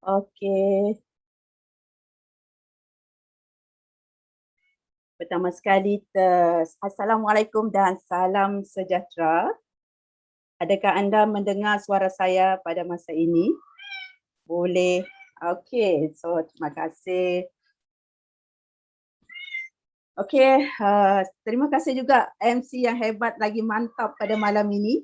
Okey. Pertama sekali, Assalamualaikum dan salam sejahtera. Adakah anda mendengar suara saya pada masa ini? Boleh. Okey, so terima kasih. Okey, terima kasih juga MC yang hebat lagi mantap pada malam ini.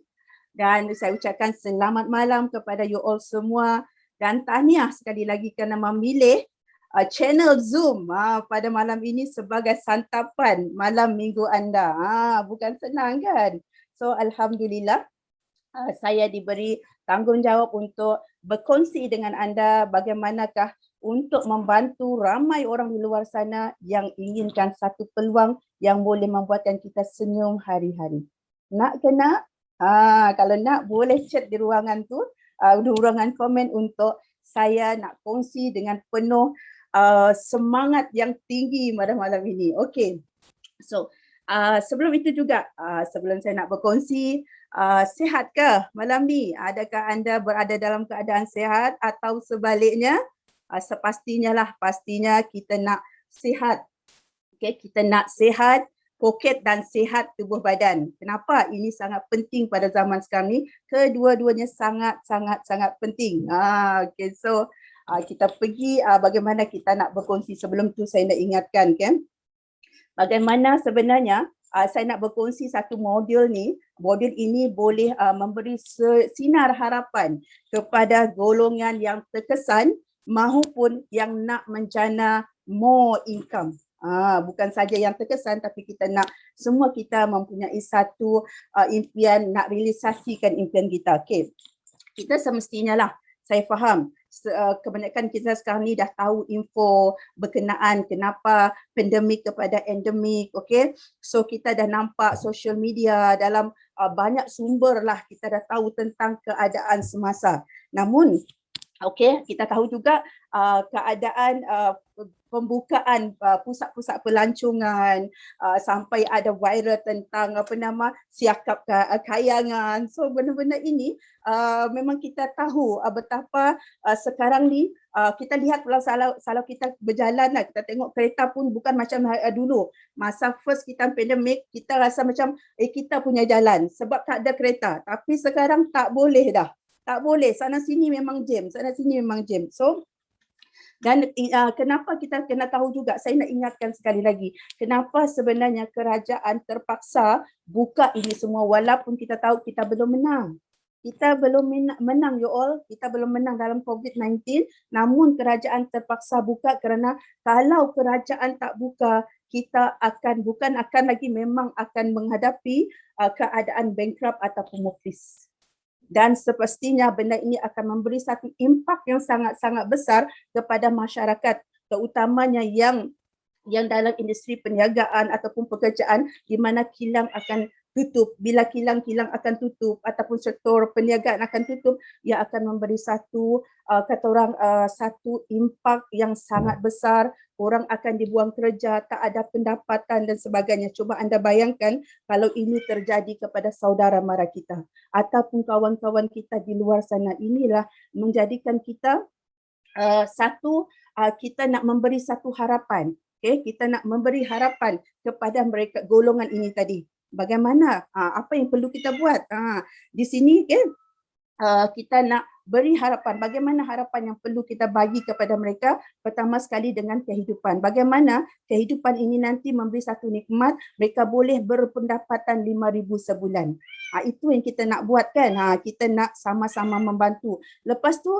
Dan saya ucapkan selamat malam kepada you all semua dan tahniah sekali lagi kerana memilih channel Zoom pada malam ini sebagai santapan malam minggu anda. Bukan senang kan? So Alhamdulillah saya diberi tanggungjawab untuk berkongsi dengan anda bagaimanakah untuk membantu ramai orang di luar sana yang inginkan satu peluang yang boleh membuatkan kita senyum hari-hari. Nak ke nak? Kalau nak boleh chat di ruangan tu, di ruangan komen untuk saya nak kongsi dengan penuh semangat yang tinggi pada malam ini. Okey. So, sebelum itu juga, sebelum saya nak berkongsi, sihat ke malam ni? Adakah anda berada dalam keadaan sihat atau sebaliknya? Sepastinya lah, pastinya kita nak sihat. Okay, kita nak sihat poket dan sihat tubuh badan. Kenapa? Ini sangat penting pada zaman sekarang ni. Kedua-duanya sangat penting. Okay, so kita pergi bagaimana kita nak berkongsi. Sebelum tu saya nak ingatkan kan, bagaimana sebenarnya saya nak berkongsi satu modul ni. Modul ini boleh memberi sinar harapan kepada golongan yang terkesan maupun yang nak menjana more income. Bukan saja yang terkesan tapi kita nak semua kita mempunyai satu impian nak realisasikan impian kita. Okay. Kita semestinya lah, saya faham kebanyakan kita sekarang ni dah tahu info berkenaan kenapa pandemik kepada endemik. Okay. So kita dah nampak social media dalam banyak sumber lah kita dah tahu tentang keadaan semasa. Namun okey, kita tahu juga keadaan pembukaan pusat-pusat pelancongan sampai ada viral tentang siakap kayangan. So benda-benda ini memang kita tahu betapa sekarang ni kita lihat kalau kita berjalan lah, kita tengok kereta pun bukan macam dulu. Masa first kita pandemik, kita rasa macam kita punya jalan sebab tak ada kereta. Tapi sekarang tak boleh dah. Tak boleh, sana sini memang jam, sana sini memang jam. So, dan kenapa kita kena tahu juga, saya nak ingatkan sekali lagi, kenapa sebenarnya kerajaan terpaksa buka ini semua walaupun kita tahu kita belum menang. Kita belum menang you all, kita belum menang dalam COVID-19, namun kerajaan terpaksa buka kerana kalau kerajaan tak buka, kita bukan akan lagi, memang akan menghadapi keadaan bankrupt ataupun muflis. Dan sepastinya benda ini akan memberi satu impak yang sangat-sangat besar kepada masyarakat, terutamanya yang dalam industri perniagaan ataupun pekerjaan di mana kilang akan tutup. Bila kilang-kilang akan tutup ataupun sektor perniagaan akan tutup, ia akan memberi satu satu impak yang sangat besar. Orang akan dibuang kerja, tak ada pendapatan dan sebagainya. Cuba anda bayangkan kalau ini terjadi kepada saudara mara kita ataupun kawan-kawan kita di luar sana. Inilah menjadikan kita kita nak memberi satu harapan. Okay, kita nak memberi harapan kepada mereka golongan ini tadi. Bagaimana? Apa yang perlu kita buat? Di sini kita nak beri harapan. Bagaimana harapan yang perlu kita bagi kepada mereka? Pertama sekali dengan kehidupan. Bagaimana kehidupan ini nanti memberi satu nikmat, mereka boleh berpendapatan 5,000 sebulan. Itu yang kita nak buat kan? Kita nak sama-sama membantu. Lepas tu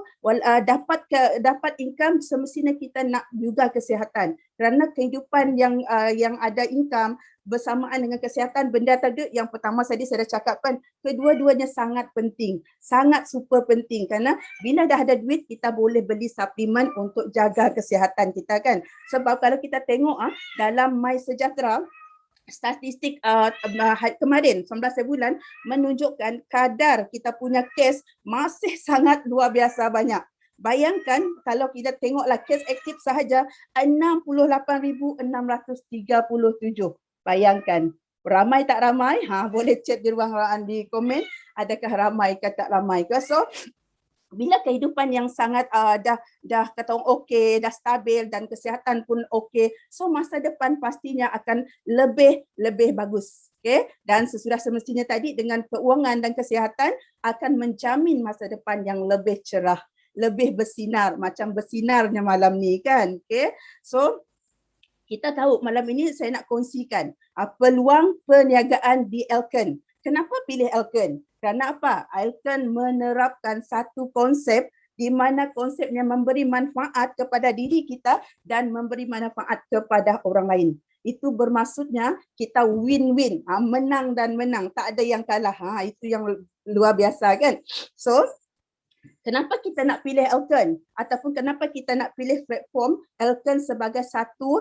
dapat income, semestinya kita nak juga kesihatan. Kerana kehidupan yang ada income bersamaan dengan kesihatan, benda tadi yang pertama saya dah cakapkan, kedua-duanya sangat penting, sangat super penting kerana bila dah ada duit kita boleh beli suplemen untuk jaga kesihatan kita kan. Sebab kalau kita tengok dalam MySejahtera, statistik kemarin 19 bulan menunjukkan kadar kita punya kes masih sangat luar biasa banyak. Bayangkan kalau kita tengoklah kes aktif sahaja 68,637. Bayangkan, ramai tak ramai? Boleh chat di ruang di komen, adakah ramai ke tak ramai ke? So, bila kehidupan yang sangat dah kata orang okey, dah stabil dan kesihatan pun okey, so masa depan pastinya akan lebih bagus. Okey, dan sesudah semestinya tadi dengan keuangan dan kesihatan akan menjamin masa depan yang lebih cerah, lebih bersinar, macam bersinarnya malam ni kan. Okey, so kita tahu malam ini saya nak kongsikan peluang perniagaan di Elken. Kenapa pilih Elken? Kerana apa? Elken menerapkan satu konsep di mana konsepnya memberi manfaat kepada diri kita dan memberi manfaat kepada orang lain. Itu bermaksudnya kita win-win, menang dan menang, tak ada yang kalah. Itu yang luar biasa kan. So kenapa kita nak pilih Elken ataupun kenapa kita nak pilih platform Elken sebagai satu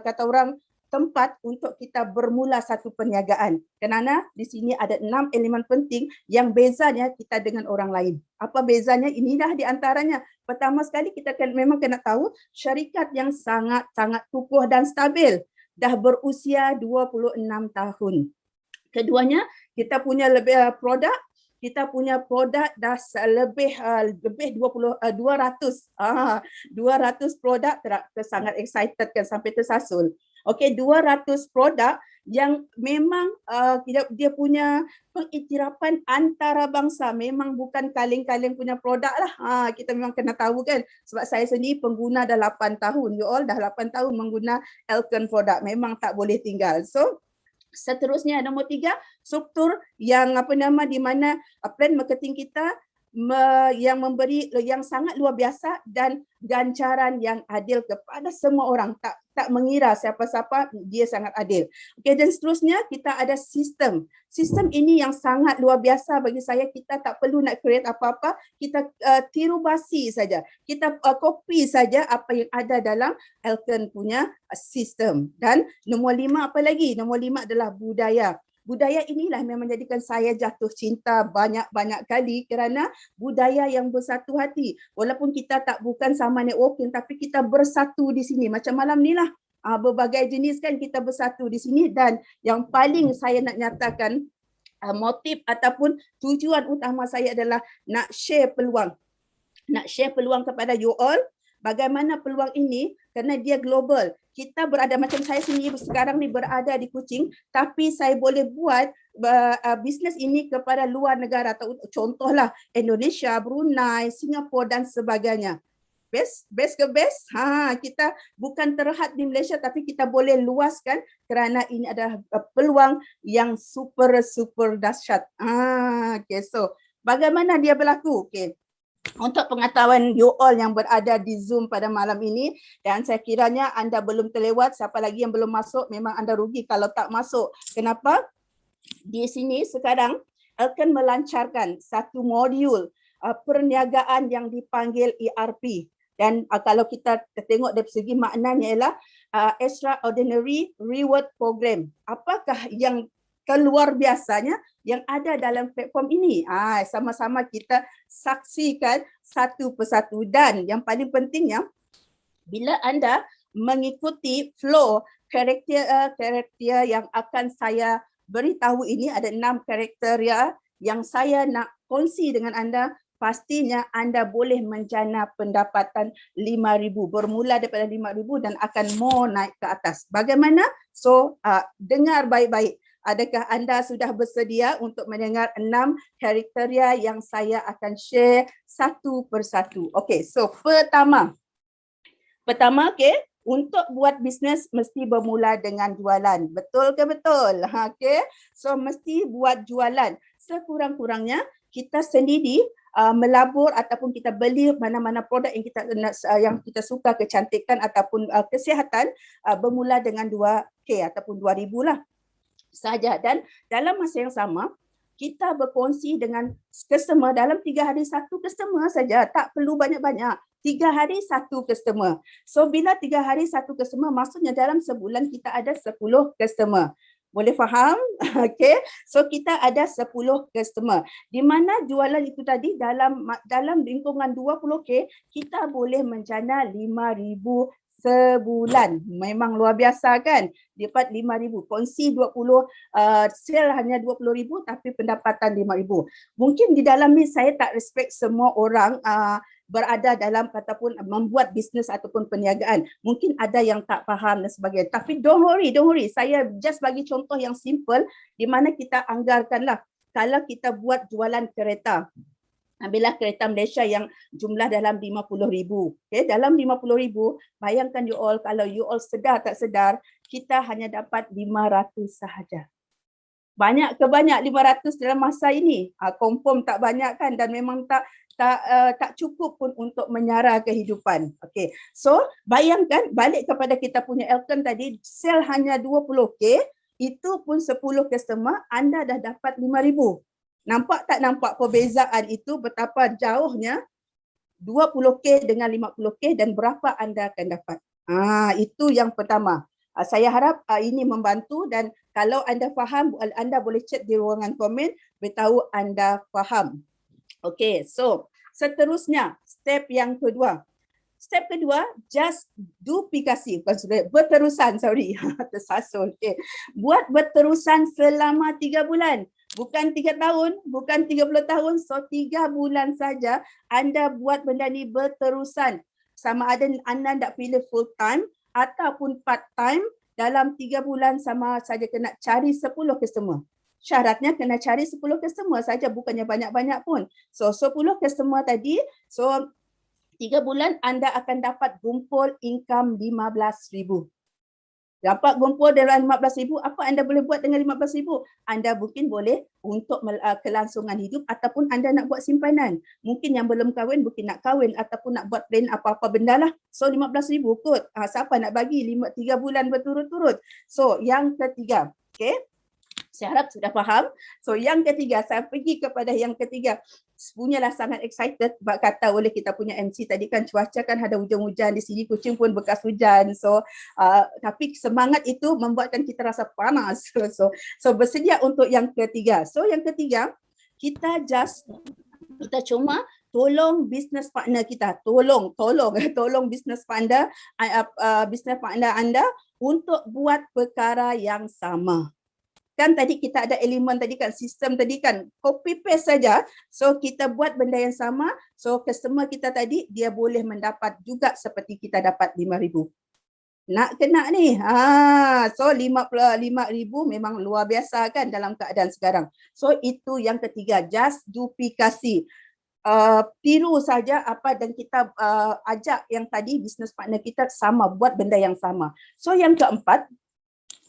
kata orang tempat untuk kita bermula satu perniagaan. Kerana di sini ada 6 elemen penting yang bezanya kita dengan orang lain. Apa bezanya? Inilah di antaranya. Pertama sekali kita memang kena tahu syarikat yang sangat-sangat kukuh dan stabil, dah berusia 26 tahun. Keduanya, kita punya lebih produk. Kita punya produk dah lebih 200 produk, sangat excited kan sampai tersasul. Okey, 200 produk yang memang dia punya pengiktirafan antarabangsa, memang bukan kaleng-kaleng punya produk lah. Kita memang kena tahu kan, sebab saya sendiri pengguna dah 8 tahun, you all dah 8 tahun mengguna Elken produk, memang tak boleh tinggal. So seterusnya nombor 3, struktur yang di mana plan marketing kita yang memberi yang sangat luar biasa dan ganjaran yang adil kepada semua orang, tak mengira siapa-siapa, dia sangat adil. Okey, dan seterusnya kita ada sistem. Sistem ini yang sangat luar biasa bagi saya. Kita tak perlu nak create apa-apa, kita tiru basi saja. Kita copy saja apa yang ada dalam Elken punya sistem. Dan nombor 5 apa lagi? Nombor 5 adalah budaya. Budaya inilah yang menjadikan saya jatuh cinta banyak-banyak kali kerana budaya yang bersatu hati. Walaupun kita bukan sama networking tapi kita bersatu di sini. Macam malam ni lah, berbagai jenis kan kita bersatu di sini. Dan yang paling saya nak nyatakan motif ataupun tujuan utama saya adalah nak share peluang. Nak share peluang kepada you all. Bagaimana peluang ini? Kerana dia global. Kita berada, macam saya sendiri sekarang ni berada di Kuching, tapi saya boleh buat bisnes ini kepada luar negara. Contohlah Indonesia, Brunei, Singapura dan sebagainya. Best ke best? Kita bukan terhad di Malaysia tapi kita boleh luaskan kerana ini adalah peluang yang super dahsyat. Okay, so bagaimana dia berlaku? Okay. Untuk pengetahuan you all yang berada di Zoom pada malam ini, dan saya kiranya anda belum terlewat, siapa lagi yang belum masuk, memang anda rugi kalau tak masuk. Kenapa? Di sini sekarang akan melancarkan satu modul perniagaan yang dipanggil ERP. Dan kalau kita tengok dari segi maknanya ialah Extraordinary Reward Program. Apakah yang keluar biasanya yang ada dalam platform ini? Sama-sama kita saksikan satu persatu. Dan yang paling pentingnya, bila anda mengikuti flow karakter yang akan saya beritahu ini, ada 6 karakteria yang saya nak kongsi dengan anda, pastinya anda boleh menjana pendapatan 5,000, bermula daripada 5,000 dan akan more naik ke atas. Bagaimana? So, dengar baik-baik. Adakah anda sudah bersedia untuk mendengar 6 kriteria yang saya akan share satu persatu? Okey, so pertama, okey, untuk buat bisnes mesti bermula dengan jualan. Betul ke betul? Okey, so mesti buat jualan. Sekurang-kurangnya kita sendiri melabur ataupun kita beli mana-mana produk yang kita suka, kecantikan ataupun kesihatan, bermula dengan 2K ataupun 2,000 lah saja. Dan dalam masa yang sama kita berkongsi dengan customer dalam 3 hari satu customer saja, tak perlu banyak-banyak. 3 hari satu customer. So bila 3 hari satu customer, maksudnya dalam sebulan kita ada 10 customer. Boleh faham? Okay. So kita ada 10 customer. Di mana jualan itu tadi dalam lingkungan 20K, kita boleh menjana 5,000 sebulan. Memang luar biasa kan? Dapat 5,000. Kongsi 20, sale hanya 20,000 tapi pendapatan 5,000. Mungkin di dalam ni saya tak respect semua orang berada dalam ataupun membuat bisnes ataupun perniagaan. Mungkin ada yang tak faham dan sebagainya. Tapi don't worry. Saya just bagi contoh yang simple di mana kita anggarkanlah kalau kita buat jualan kereta. Ambillah kereta Malaysia yang jumlah dalam 50,000. Okay, dalam 50,000, bayangkan you all, kalau you all sedar tak sedar, kita hanya dapat 500 sahaja. Banyak ke banyak 500 dalam masa ini? Confirm tak banyak kan, dan memang tak cukup pun untuk menyara kehidupan. Okay, so bayangkan balik kepada kita punya Elton tadi, sell hanya 20k, itu pun 10 customer, anda dah dapat 5,000. Nampak tak nampak perbezaan itu betapa jauhnya 20k dengan 50k dan berapa anda akan dapat. Itu yang pertama. Saya harap ini membantu, dan kalau anda faham, anda boleh chat di ruangan komen, beritahu anda faham. Okay, so seterusnya step yang kedua. Step kedua, just duplikasi, berterusan, tersasul. Okay. Buat berterusan selama 3 bulan. Bukan 3 tahun, bukan 30 tahun, so 3 bulan saja anda buat benda ni berterusan. Sama ada anda nak pilih full time ataupun part time, dalam 3 bulan sama saja kena cari 10 customer. Syaratnya kena cari 10 customer saja, bukannya banyak-banyak pun. So 10 customer tadi, so 3 bulan anda akan dapat gumpul income 15,000. Dapat gumpul dalam 15,000, apa anda boleh buat dengan 15,000? Anda mungkin boleh untuk kelangsungan hidup ataupun anda nak buat simpanan. Mungkin yang belum kahwin, mungkin nak kahwin ataupun nak buat plan apa-apa benda lah. So 15,000 kot. Siapa nak bagi 3 bulan berturut-turut? So yang ketiga, okay? Saya harap sudah faham. So yang ketiga, saya pergi kepada yang ketiga. Punyalah sangat excited sebab kata oleh kita punya MC tadi kan, cuaca kan ada hujan-hujan di sini, kucing pun bekas hujan. So tapi semangat itu membuatkan kita rasa panas. So bersedia untuk yang ketiga. So yang ketiga, kita cuma tolong business partner kita, tolong business partner anda untuk buat perkara yang sama. Kan tadi kita ada elemen tadi kan, sistem tadi kan, copy paste saja. So kita buat benda yang sama, so customer kita tadi dia boleh mendapat juga seperti kita dapat 5,000. Nak kena ni. So 55,000 memang luar biasa kan dalam keadaan sekarang. So itu yang ketiga, just duplikasi. Tiru saja apa dan kita ajak yang tadi business partner kita sama, buat benda yang sama. So yang keempat,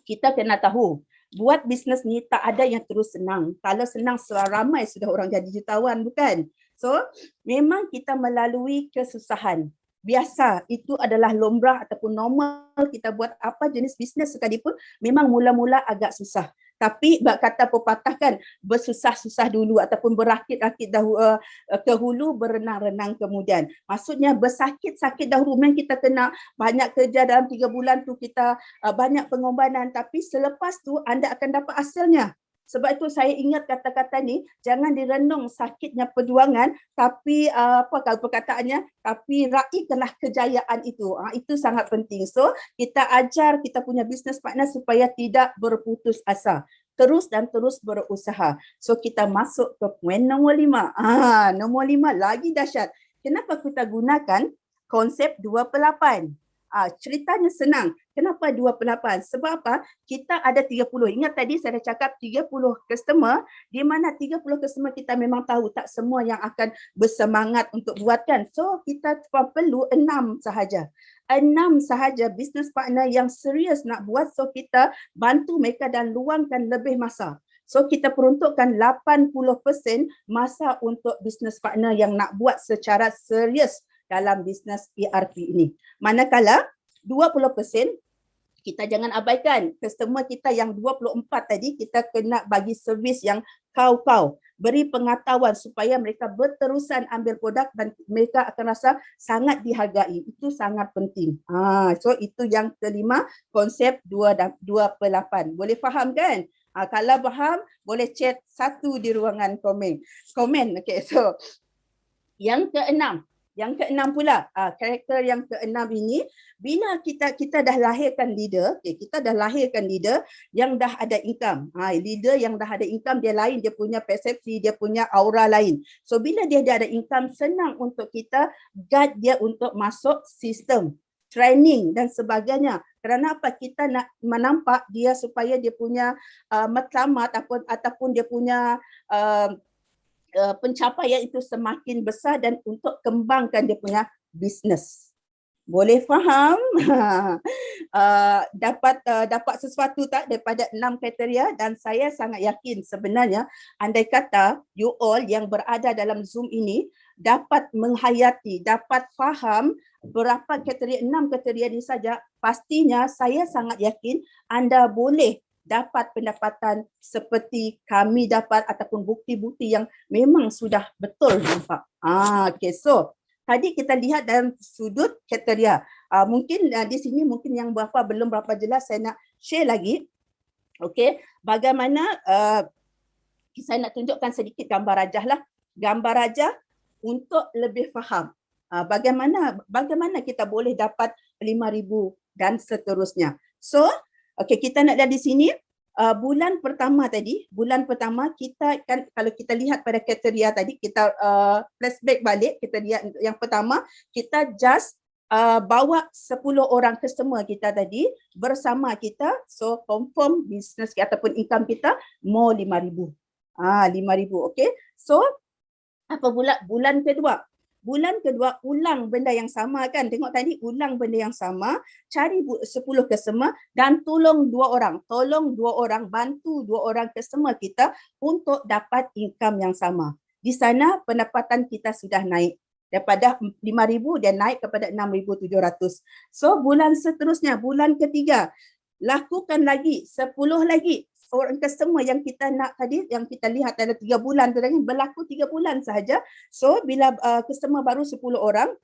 kita kena tahu buat bisnes ni tak ada yang terus senang. Kalau senang ramai sudah orang jadi jutawan, bukan? So memang kita melalui kesusahan. Biasa, itu adalah lumrah ataupun normal kita buat apa jenis bisnes sekalipun, memang mula-mula agak susah. Tapi kata pepatah kan, bersusah-susah dulu ataupun berakit-rakit ke hulu, berenang-renang kemudian. Maksudnya bersakit-sakit dahulu, memang kita kena banyak kerja dalam 3 bulan tu, kita banyak pengorbanan, tapi selepas tu anda akan dapat hasilnya. Sebab itu saya ingat kata-kata ni, jangan direnung sakitnya perjuangan, tapi kalau perkataannya, tapi raihkanlah kejayaan itu. Itu sangat penting. So kita ajar kita punya business partner supaya tidak berputus asa. Terus dan terus berusaha. So kita masuk ke poin nombor 5. Nombor 5 lagi dahsyat. Kenapa kita gunakan konsep 2/8? Ceritanya senang. Kenapa 2/8? Sebab apa? Kita ada 30. Ingat tadi saya dah cakap 30 customer, di mana 30 customer kita memang tahu tak semua yang akan bersemangat untuk buatkan. So kita perlu 6 sahaja. 6 sahaja business partner yang serius nak buat, so kita bantu mereka dan luangkan lebih masa. So kita peruntukkan 80% masa untuk business partner yang nak buat secara serius dalam bisnes ERP ini. Manakala 20% kita jangan abaikan. Customer kita yang 24 tadi, kita kena bagi servis yang kau-kau. Beri pengetahuan supaya mereka berterusan ambil produk dan mereka akan rasa sangat dihargai. Itu sangat penting. So itu yang kelima, konsep 2/8. Boleh faham kan? Kalau faham, boleh chat 1 di ruangan komen. Okay, so yang keenam Yang keenam pula, karakter yang keenam ini, bila kita dah lahirkan leader, kita dah lahirkan leader yang dah ada income. Leader yang dah ada income dia lain, dia punya persepsi, dia punya aura lain. So bila dia dah ada income, senang untuk kita guide dia untuk masuk sistem training dan sebagainya. Kerana apa? Kita nak menampak dia supaya dia punya matlamat ataupun dia punya pencapaian itu semakin besar dan untuk kembangkan dia punya bisnes. Boleh faham? Dapat sesuatu tak daripada 6 kriteria? Dan saya sangat yakin sebenarnya andai kata you all yang berada dalam Zoom ini dapat menghayati, dapat faham berapa kriteria, 6 kriteria ini saja, pastinya saya sangat yakin anda boleh dapat pendapatan seperti kami dapat ataupun bukti-bukti yang memang sudah betul nampak. Okay, so tadi kita lihat dalam sudut kriteria. Mungkin di sini mungkin yang belum berapa jelas, saya nak share lagi. Okay, bagaimana saya nak tunjukkan sedikit gambar rajah lah. Gambar rajah untuk lebih faham bagaimana kita boleh dapat 5,000 dan seterusnya. So, okay, kita nak lihat di sini bulan pertama kita kan, kalau kita lihat pada kriteria tadi, kita flashback balik, kita lihat yang pertama, kita just bawa 10 orang customer kita tadi bersama kita, so confirm business ataupun income kita more 5,000. 5,000, okay. So, apa pula bulan kedua? Bulan kedua ulang benda yang sama kan. Tengok tadi ulang benda yang sama, cari 10 customer dan tolong 2 orang. Tolong 2 orang, bantu 2 orang customer kita untuk dapat income yang sama. Di sana pendapatan kita sudah naik. Daripada 5,000 dia naik kepada 6,700. So bulan seterusnya, bulan ketiga, lakukan lagi 10 lagi. Orang customer yang kita nak tadi, yang kita lihat ada 3 bulan tu tadi, berlaku 3 bulan sahaja. So bila customer baru 10 orang,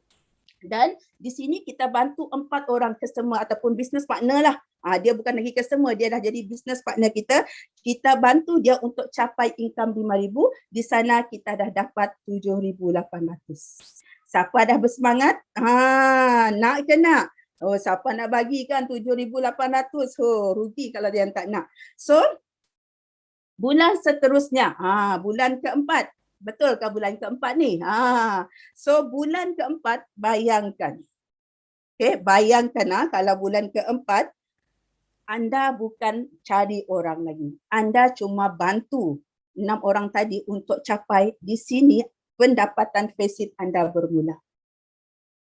dan di sini kita bantu 4 orang customer ataupun business partner lah. Dia bukan lagi customer, dia dah jadi business partner kita. Kita bantu dia untuk capai income 5,000. Di sana kita dah dapat 7,800. Siapa dah bersemangat? Nak ke nak? Oh, siapa nak bagi kan 7,800? Oh, rugi kalau dia tak nak. So, bulan seterusnya, bulan keempat. Betul ke bulan keempat ni? So, bulan keempat, bayangkan. Okay, bayangkan kalau bulan keempat, anda bukan cari orang lagi. Anda cuma bantu 6 orang tadi untuk capai di sini pendapatan pasif anda bermula.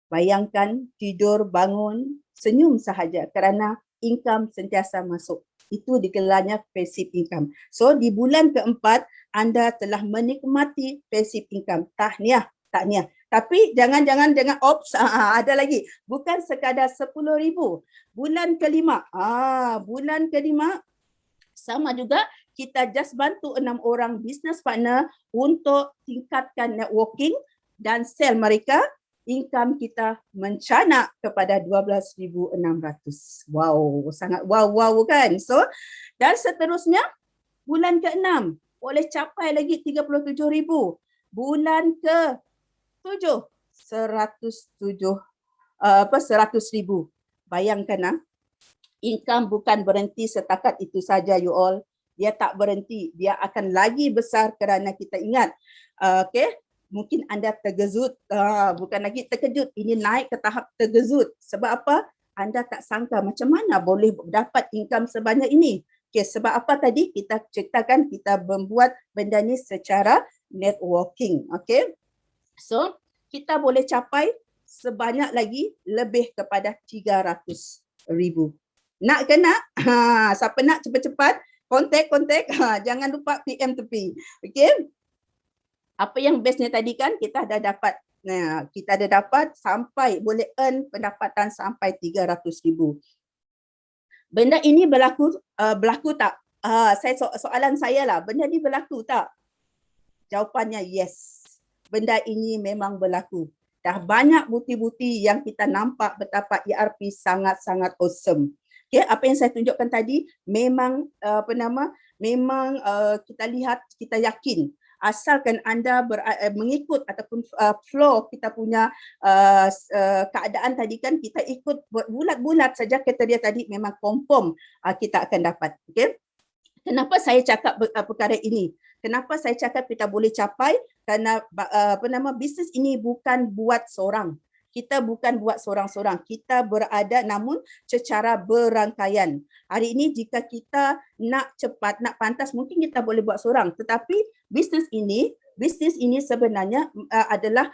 Bayangkan tidur, bangun, senyum sahaja kerana income sentiasa masuk. Itu digelarnya passive income. So di bulan keempat anda telah menikmati passive income. Tahniah. Tapi jangan ops, ada lagi. Bukan sekadar 10,000. Bulan kelima. Bulan kelima sama juga kita just bantu 6 orang business partner untuk tingkatkan networking dan sell mereka. Income kita mencanak kepada 12,600. Wow, sangat wow kan. So, dan seterusnya bulan ke-6 boleh capai lagi 37,000. Bulan ke-7 100,000. Bayangkan income bukan berhenti setakat itu saja you all. Dia tak berhenti, dia akan lagi besar kerana kita ingat. Okay. Mungkin anda terkejut, bukan lagi terkejut, ini naik ke tahap terkejut. Sebab apa? Anda tak sangka macam mana boleh dapat income sebanyak ini. Okay, sebab apa tadi kita ceritakan kita membuat benda ni secara networking. Okay, so kita boleh capai sebanyak lagi lebih kepada 300,000. Nak ke nak? Siapa nak cepat-cepat? Kontak. Jangan lupa PM tepi. Okay. Apa yang bestnya tadi kan kita dah dapat, sampai boleh earn pendapatan sampai 300,000. Benda ini berlaku tak? Soalan saya lah, benda ni berlaku tak? Jawapannya yes. Benda ini memang berlaku. Dah banyak bukti-bukti yang kita nampak betapa ERP sangat-sangat awesome. Okay, apa yang saya tunjukkan tadi memang memang kita lihat, kita yakin asalkan anda mengikut ataupun flow kita punya keadaan tadi kan, kita ikut bulat-bulat saja kriteria tadi, memang confirm kita akan dapat. Okay? Kenapa saya cakap perkara ini? Kenapa saya cakap kita boleh capai? Kerana bisnes ini bukan buat seorang. Kita bukan buat seorang-seorang. Kita berada namun secara berangkaian. Hari ini jika kita nak cepat, nak pantas, mungkin kita boleh buat seorang. Tetapi bisnes ini sebenarnya adalah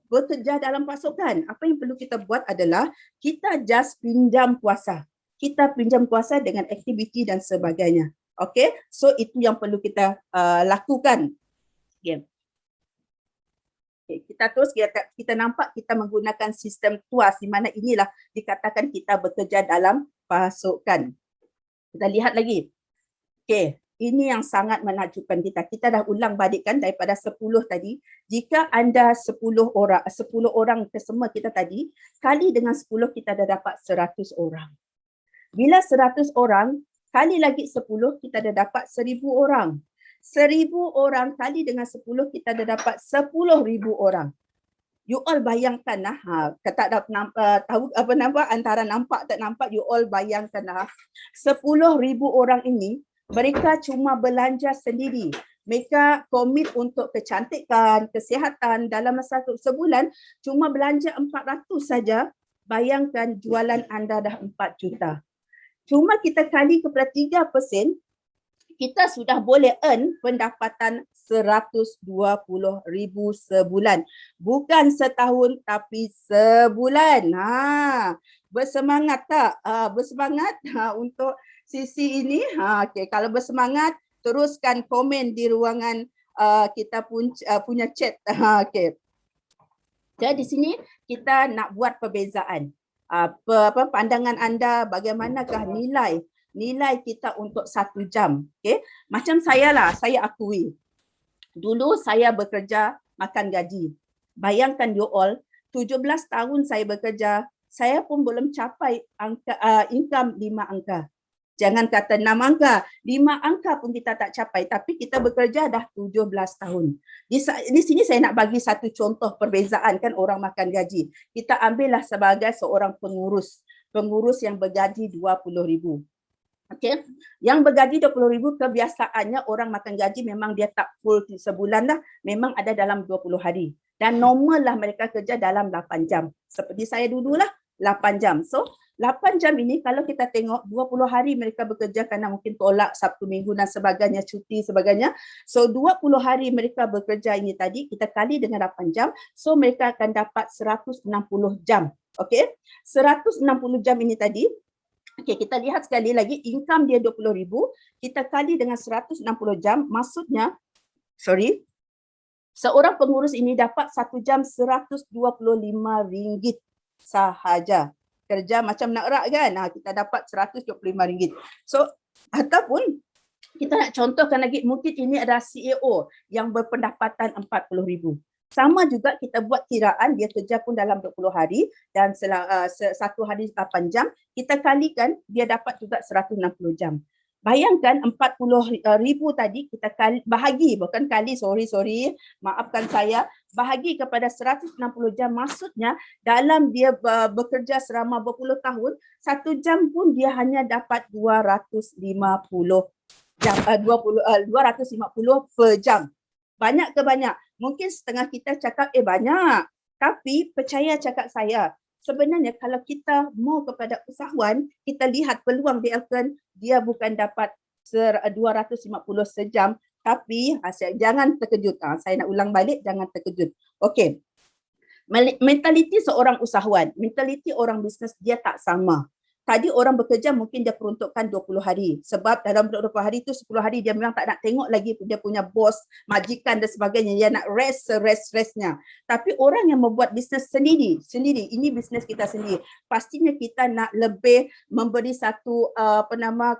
bekerja dalam pasukan. Apa yang perlu kita buat adalah kita just pinjam kuasa. Kita pinjam kuasa dengan aktiviti dan sebagainya. Okay, so itu yang perlu kita lakukan. Okay. Okay, kita terus kita nampak kita menggunakan sistem TUAS, di mana inilah dikatakan kita bekerja dalam pasukan. Kita lihat lagi. Okay, ini yang sangat menakjubkan kita. Kita dah ulang balikkan daripada 10 tadi. Jika anda 10 orang kesemua kita tadi, kali dengan 10 kita dah dapat 100 orang. Bila 100 orang, kali lagi 10, kita dah dapat 1,000 orang. 1,000 orang kali dengan 10, kita dah dapat 10,000 orang. You all bayangkan lah, tak tahu apa nama, antara nampak tak nampak, you all bayangkan lah. 10,000 orang ini, mereka cuma belanja sendiri. Mereka komit untuk kecantikan, kesihatan dalam masa sebulan, cuma belanja 400 saja. Bayangkan jualan anda dah 4 juta. Cuma kita kali kepada 3%, kita sudah boleh earn pendapatan 120,000 sebulan. Bukan setahun tapi sebulan. Bersemangat tak? Bersemangat untuk sisi ini? Okay. Kalau bersemangat, teruskan komen di ruangan kita punya chat. Okay. Jadi di sini kita nak buat perbezaan. Pandangan anda, bagaimanakah nilai kita untuk 1 jam. Okay? Macam saya lah, saya akui. Dulu saya bekerja makan gaji. Bayangkan you all, 17 tahun saya bekerja, saya pun belum capai income 5 angka. Jangan kata 6 angka, 5 angka pun kita tak capai, tapi kita bekerja dah 17 tahun. Di sini saya nak bagi satu contoh perbezaan kan orang makan gaji. Kita ambillah sebagai seorang pengurus yang bergaji 20,000. Okey, yang bergaji 20,000 kebiasaannya orang makan gaji memang dia tak full sebulan lah, memang ada dalam 20 hari. Dan normal lah mereka kerja dalam 8 jam. Seperti saya dululah 8 jam. So 8 jam ini kalau kita tengok 20 hari mereka bekerja kerana mungkin tolak Sabtu Minggu dan sebagainya, cuti sebagainya. So 20 hari mereka bekerja ini tadi, kita kali dengan 8 jam. So mereka akan dapat 160 jam. Okay, 160 jam ini tadi. Okay, kita lihat sekali lagi income dia 20,000. Kita kali dengan 160 jam, maksudnya, seorang pengurus ini dapat 1 jam RM125 sahaja. Kerja macam nak rak kan, kita dapat RM125. So, ataupun kita nak contohkan lagi, mungkin ini adalah CEO yang berpendapatan RM40,000. Sama juga kita buat kiraan, dia kerja pun dalam 20 hari dan satu hari 8 jam, kita kalikan dia dapat juga 160 jam. Bayangkan 40,000 tadi kita bahagi, bukan kali, maafkan saya, bahagi kepada 160 jam, maksudnya dalam dia bekerja selama berpuluh tahun, 1 jam pun dia hanya dapat 250 jam, 250 per jam. Banyak ke banyak? Mungkin setengah kita cakap banyak, tapi percaya cakap saya, sebenarnya kalau kita mau kepada usahawan, kita lihat peluang dia bukan dapat 250 sejam, tapi jangan terkejut. Saya nak ulang balik, jangan terkejut. Okey. Mentaliti seorang usahawan, mentaliti orang bisnes dia tak sama. Tadi orang bekerja mungkin dia peruntukkan 20 hari. Sebab dalam 20 hari tu 10 hari dia memang tak nak tengok lagi dia punya bos, majikan dan sebagainya. Dia nak rest-restnya. Tapi orang yang membuat bisnes sendiri, ini bisnes kita sendiri. Pastinya kita nak lebih memberi satu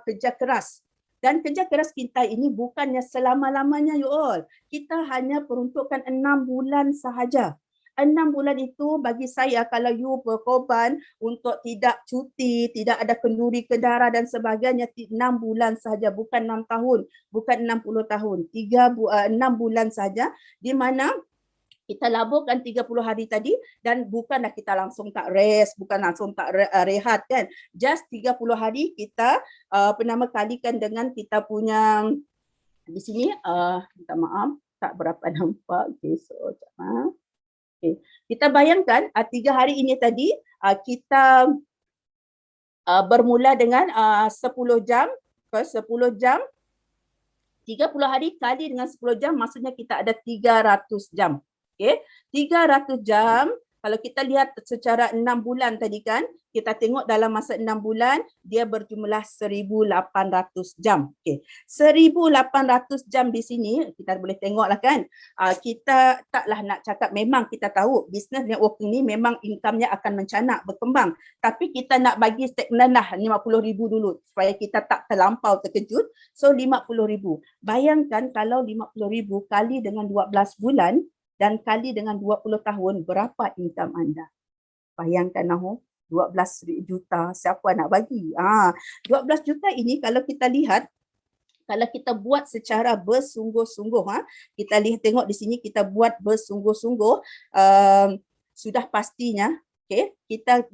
kerja keras. Dan kerja keras kita ini bukannya selama-lamanya you all. Kita hanya peruntukkan 6 bulan sahaja. 6 bulan itu bagi saya, kalau you berkorban untuk tidak cuti, tidak ada kenduri ke darah dan sebagainya, 6 bulan sahaja, bukan 6 tahun, bukan 60 tahun, 6 bulan saja, di mana kita laburkan 30 hari tadi dan bukanlah kita langsung tak rest, bukan langsung tak rehat kan. Just 30 hari kita kalikan dengan kita punya di sini, minta maaf tak berapa nampak. Okay, so okay. Kita bayangkan 3 hari ini tadi kita bermula dengan 10 jam, 10 jam, 30 hari kali dengan 10 jam, maksudnya kita ada 300 jam. Okay, 300 jam, kalau kita lihat secara 6 bulan tadi kan, kita tengok dalam masa 6 bulan, dia berjumlah 1,800 jam. Okay, 1,800 jam di sini, kita boleh tengoklah kan, kita taklah nak cakap, memang kita tahu business networking ni memang income-nya akan mencanak, berkembang. Tapi kita nak bagi stagnan lah, 50,000 dulu, supaya kita tak terlampau terkejut. So 50,000. Bayangkan kalau 50,000 kali dengan 12 bulan, dan kali dengan 20 tahun, berapa income anda? Bayangkan 12 juta, siapa nak bagi? 12 juta ini kalau kita lihat, kalau kita buat secara bersungguh-sungguh, kita lihat, tengok di sini kita buat bersungguh-sungguh, sudah pastinya, okay,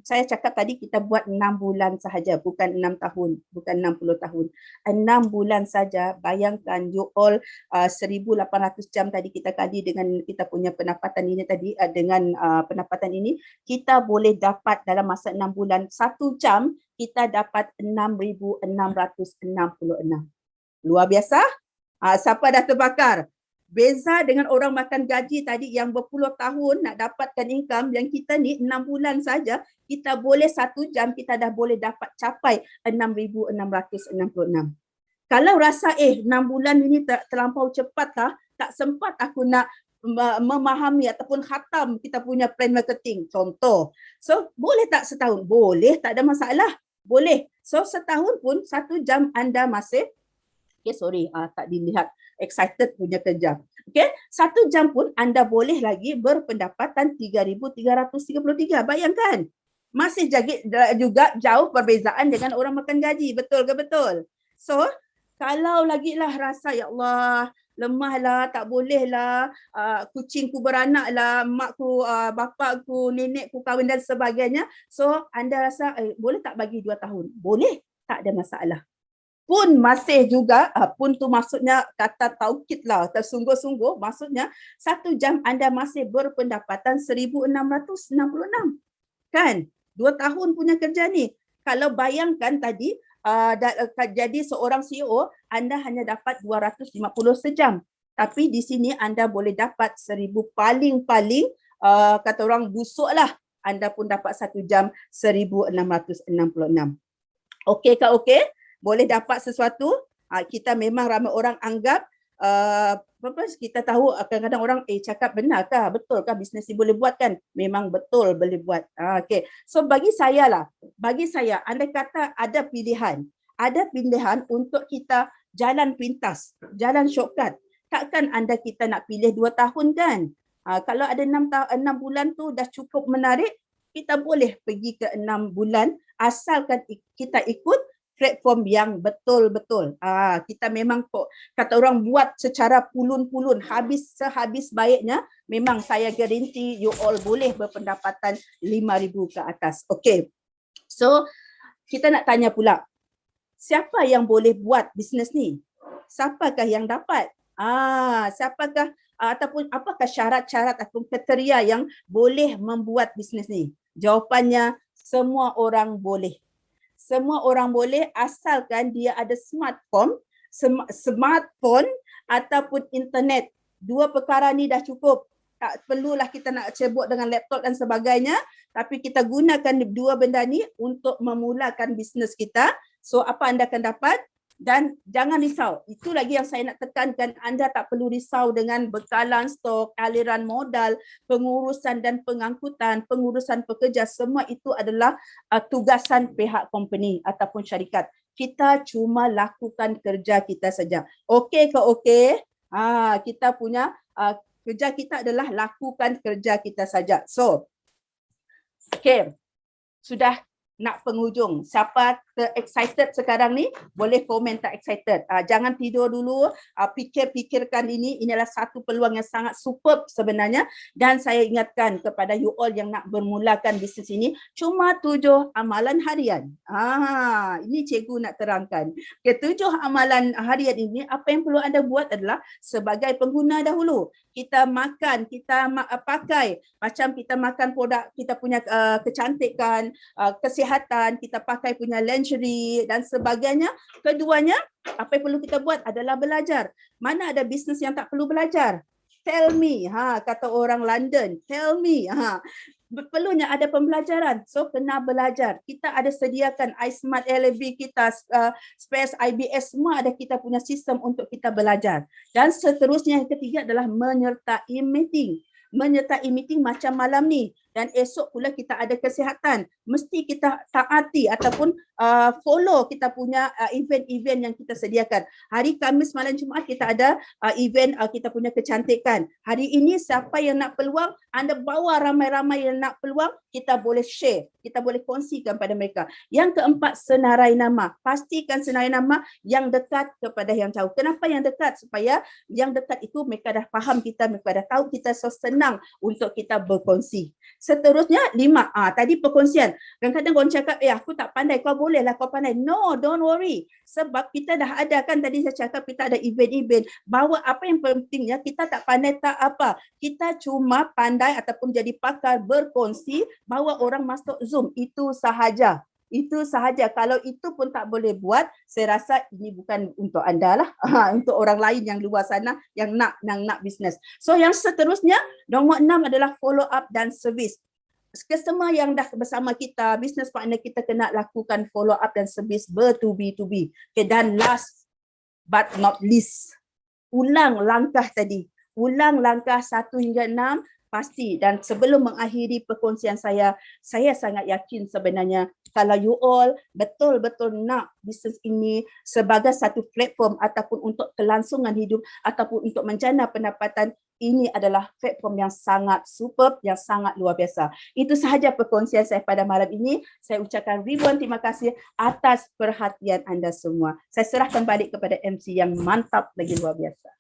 saya cakap tadi kita buat 6 bulan sahaja, bukan 6 tahun, bukan 60 tahun. 6 bulan saja, bayangkan you all 1,800 jam tadi kita kali dengan kita punya pendapatan ini tadi, dengan pendapatan ini, kita boleh dapat dalam masa 6 bulan, 1 jam kita dapat 6,666. Luar biasa? Siapa dah terbakar? Beza dengan orang makan gaji tadi yang berpuluh tahun nak dapatkan income, yang kita ni 6 bulan saja, kita boleh 1 jam kita dah boleh dapat capai 6,666. Kalau rasa 6 bulan ini terlampau cepat lah, tak sempat aku nak memahami ataupun khatam kita punya plan marketing, contoh. So boleh tak setahun? Boleh, tak ada masalah. Boleh. So setahun pun 1 jam anda masih, okay, sorry, tak dilihat excited punya kerja. Okay, 1 jam pun anda boleh lagi berpendapatan 3,333. Bayangkan, masih juga jauh perbezaan dengan orang makan gaji. Betul ke betul? So, kalau lagi lah rasa, ya Allah, lemah lah, tak boleh lah, kucingku beranak lah, makku, bapakku, nenekku kahwin dan sebagainya. So, anda rasa, boleh tak bagi 2 tahun? Boleh, tak ada masalah. Pun masih juga, pun tu maksudnya kata taukid lah, tersungguh-sungguh, maksudnya 1 jam anda masih berpendapatan 1,666. Kan? 2 tahun punya kerja ni. Kalau bayangkan tadi, jadi seorang CEO, anda hanya dapat 250 sejam. Tapi di sini anda boleh dapat 1,000 paling-paling, kata orang busuk lah, anda pun dapat 1 jam 1,666. Okey ke okey? Boleh dapat sesuatu, kita memang ramai orang anggap, kita tahu kadang-kadang orang cakap benarkah, betulkah bisnes ni boleh buat kan? Memang betul boleh buat. Okay. So bagi saya, andai kata ada pilihan untuk kita jalan pintas, jalan shortcut, takkan kita nak pilih 2 tahun kan? Kalau ada 6 bulan tu dah cukup menarik, kita boleh pergi ke 6 bulan asalkan kita ikut platform yang betul-betul. Kita memang kata orang buat secara pulun-pulun, sehabis baiknya, memang saya garanti you all boleh berpendapatan 5,000 ke atas. Okay. So, kita nak tanya pula, siapa yang boleh buat bisnes ni? Siapakah yang dapat? Siapakah ataupun apakah syarat-syarat atau kriteria yang boleh membuat bisnes ni? Jawapannya, semua orang boleh. Semua orang boleh asalkan dia ada smartphone ataupun internet. 2 perkara ni dah cukup. Tak perlulah kita nak cebok dengan laptop dan sebagainya, tapi kita gunakan 2 benda ni untuk memulakan bisnes kita. So apa anda akan dapat? Dan jangan risau. Itu lagi yang saya nak tekankan, anda tak perlu risau dengan bekalan stok, aliran modal, pengurusan dan pengangkutan, pengurusan pekerja, semua itu adalah tugasan pihak company ataupun syarikat. Kita cuma lakukan kerja kita saja. Okey ke okey? Kita punya Kerja kita adalah lakukan kerja kita saja. So, okay, sudah nak penghujung. Siapa excited sekarang ni boleh komen tak excited. Jangan tidur dulu, fikirkan ini adalah satu peluang yang sangat superb sebenarnya, dan saya ingatkan kepada you all yang nak bermulakan bisnes ini, cuma 7 amalan harian. Ini cikgu nak terangkan. Okay, 7 amalan harian ini, apa yang perlu anda buat adalah sebagai pengguna dahulu, kita makan, kita pakai, macam kita makan produk kita punya kecantikan, kesihatan, kita pakai punya lingerie dan sebagainya. Keduanya, apa yang perlu kita buat adalah belajar. Mana ada bisnes yang tak perlu belajar? Tell me, kata orang London, tell me. Perlunya ada pembelajaran, so kena belajar. Kita ada sediakan iSmart LAB kita, Space IBS, semua ada kita punya sistem untuk kita belajar. Dan seterusnya yang ketiga adalah menyertai meeting. Menyertai meeting macam malam ni, dan esok pula kita ada kesihatan, mesti kita taati ataupun follow kita punya event-event yang kita sediakan. Hari Khamis, malam Jumaat kita ada event kita punya kecantikan. Hari ini siapa yang nak peluang, anda bawa ramai-ramai yang nak peluang, kita boleh share, kita boleh kongsikan pada mereka. Yang keempat, senarai nama. Pastikan senarai nama yang dekat kepada yang jauh. Kenapa yang dekat? Supaya yang dekat itu mereka dah faham kita, mereka dah tahu kita, so senang untuk kita berkongsi. Seterusnya 5, tadi perkongsian. Kadang-kadang orang cakap, aku tak pandai, kau bolehlah kau pandai. No, don't worry. Sebab kita dah ada, kan tadi saya cakap kita ada event-event. Bahawa apa yang pentingnya, kita tak pandai tak apa. Kita cuma pandai ataupun jadi pakar berkongsi, bawa orang masuk Zoom. Itu sahaja. Itu sahaja. Kalau itu pun tak boleh buat, saya rasa ini bukan untuk anda lah. Untuk orang lain yang luar sana yang nak bisnes. So yang seterusnya, nombor 6 adalah follow up dan servis. Customer yang dah bersama kita, business partner kita kena lakukan follow up dan servis ber-to-be. Okay, dan last but not least, ulang langkah tadi. Ulang langkah 1 hingga 6. Pasti, dan sebelum mengakhiri perkongsian saya sangat yakin sebenarnya kalau you all betul-betul nak bisnes ini sebagai satu platform ataupun untuk kelangsungan hidup ataupun untuk menjana pendapatan, ini adalah platform yang sangat superb, yang sangat luar biasa. Itu sahaja perkongsian saya pada malam ini. Saya ucapkan ribuan terima kasih atas perhatian anda semua. Saya serahkan balik kepada MC yang mantap lagi luar biasa.